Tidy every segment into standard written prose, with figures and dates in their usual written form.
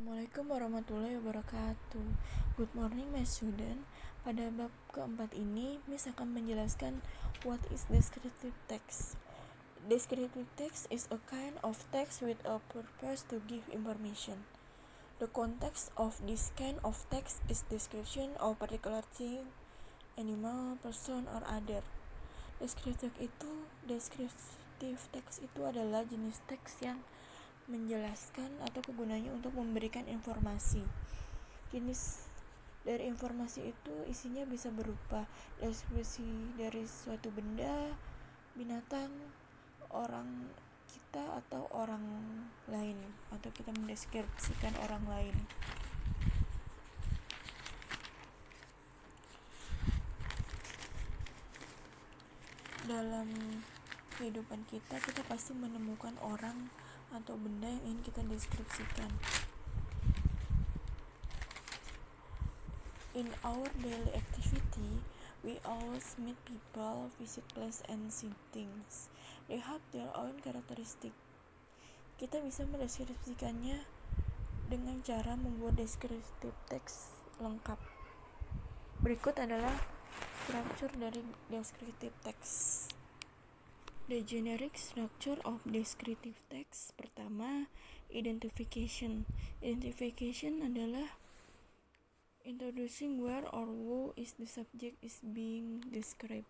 Assalamualaikum warahmatullahi wabarakatuh. Good morning, my student. Pada bab keempat ini, Miss akan menjelaskan what is descriptive text. Descriptive text is a kind of text with a purpose to give information. The context of this kind of text is description of particular thing, animal, person, or other. Descriptive text itu adalah jenis teks yang menjelaskan atau kegunaannya untuk memberikan informasi. Jenis dari informasi itu isinya bisa berupa deskripsi dari suatu benda, binatang, orang kita atau orang lain, atau kita mendeskripsikan orang lain. Dalam kehidupan kita pasti menemukan orang atau benda yang ingin kita deskripsikan. In our daily activity, we always meet people, visit places, and see things. They have their own characteristic. Kita bisa mendeskripsikannya dengan cara membuat descriptive text lengkap. Berikut adalah structure dari descriptive text. The generic structure of descriptive text. Pertama, identification. Identification adalah introducing where or who is the subject is being described.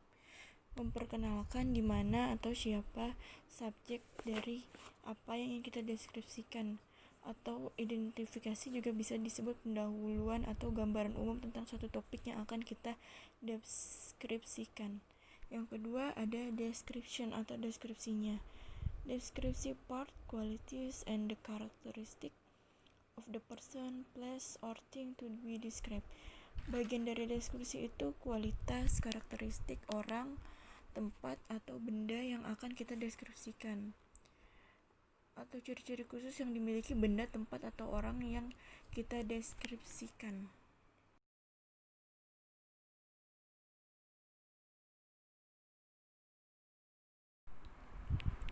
Memperkenalkan di mana atau siapa subjek dari apa yang ingin kita deskripsikan. Atau identifikasi juga bisa disebut pendahuluan atau gambaran umum tentang suatu topik yang akan kita deskripsikan. Yang kedua ada description atau deskripsinya. Deskripsi part, qualities, and the characteristic of the person, place, or thing to be described. Bagian dari deskripsi itu kualitas, karakteristik orang, tempat, atau benda yang akan kita deskripsikan. Atau ciri-ciri khusus yang dimiliki benda, tempat, atau orang yang kita deskripsikan.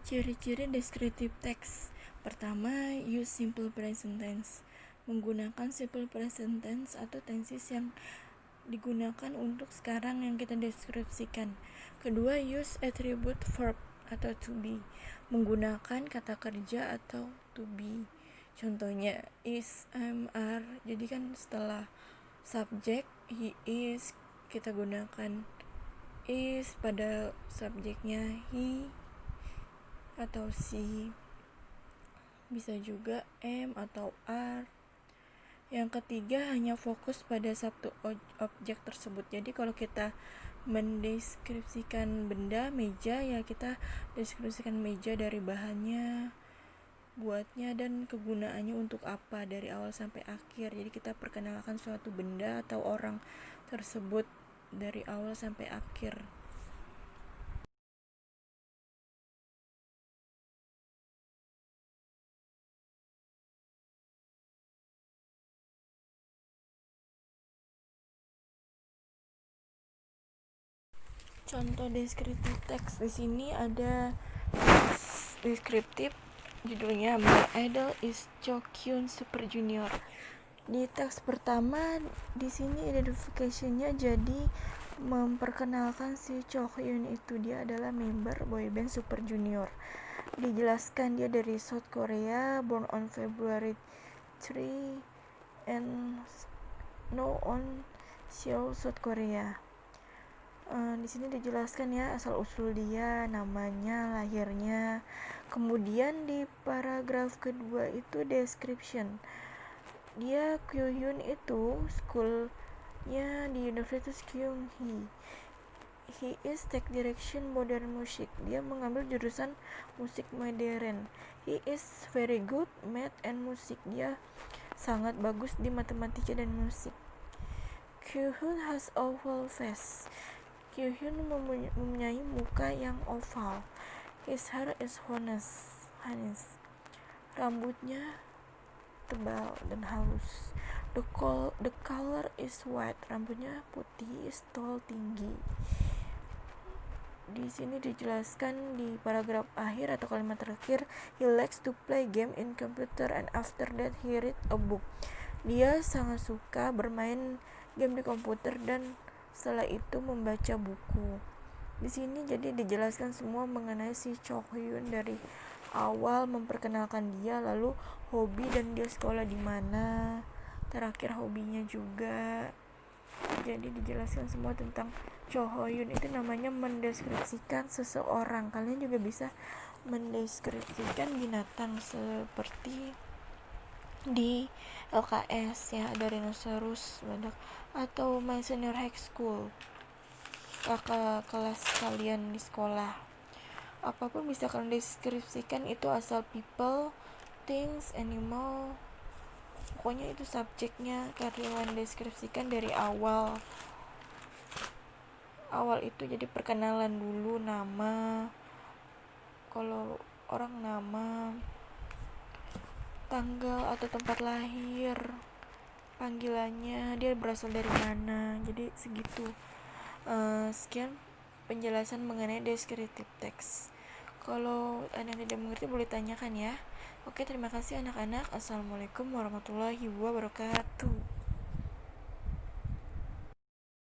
Ciri-ciri descriptive text. Pertama, use simple present tense. Menggunakan simple present tense atau tenses yang digunakan untuk sekarang yang kita deskripsikan. Kedua, use attribute verb atau to be. Menggunakan kata kerja atau to be. Contohnya is, am, are. Jadi kan setelah subjek he is, kita gunakan is pada subjeknya he atau si. Bisa juga am atau are. Yang ketiga, hanya fokus pada satu objek tersebut. Jadi kalau kita mendeskripsikan benda, meja, ya kita deskripsikan meja dari bahannya, buatnya, dan kegunaannya untuk apa dari awal sampai akhir. Jadi kita perkenalkan suatu benda atau orang tersebut dari awal sampai akhir. Contoh deskriptif teks di sini ada deskriptif, judulnya My Idol is Cho Hyun Super Junior. Di teks pertama di sini identification-nya jadi memperkenalkan si Cho Hyun itu, dia adalah member boyband Super Junior. Dijelaskan dia dari South Korea, born on February 3 and now on Seoul, South Korea. Di sini dijelaskan ya asal usul dia, namanya, lahirnya. Kemudian di paragraf kedua itu description. Dia Kyuhyun itu schoolnya di Universitas Kyunghee. He is take direction modern music. Dia mengambil jurusan musik modern. He is very good math and music. Dia sangat bagus di matematika dan musik. Kyuhyun has oval face. Kyuhyun mempunyai muka yang oval. His hair is honest. Rambutnya tebal dan halus. The color is white. Rambutnya putih. Is tall, tinggi. di sini dijelaskan di paragraf akhir atau kalimat terakhir, he likes to play game in computer and after that he read a book. Dia sangat suka bermain game di komputer dan setelah itu membaca buku. Di sini jadi dijelaskan semua mengenai si Cho Hyun dari awal memperkenalkan dia, lalu hobi dan dia sekolah di mana, terakhir hobinya juga. Jadi dijelaskan semua tentang Cho Hyun. Itu namanya mendeskripsikan seseorang. Kalian juga bisa mendeskripsikan binatang seperti di LKS ya, ada rhinoceros badak, atau my senior high school, kakak kelas kalian di sekolah. Apapun bisa kalian deskripsikan itu, asal people, things, animal, pokoknya itu subjeknya kalian deskripsikan dari awal itu. Jadi perkenalan dulu, nama, kalau orang nama, tanggal atau tempat lahir, panggilannya, dia berasal dari mana. Jadi segitu. Sekian penjelasan mengenai descriptive text. Kalau ada yang tidak mengerti boleh tanyakan ya. Oke, terima kasih anak-anak. Assalamualaikum warahmatullahi wabarakatuh.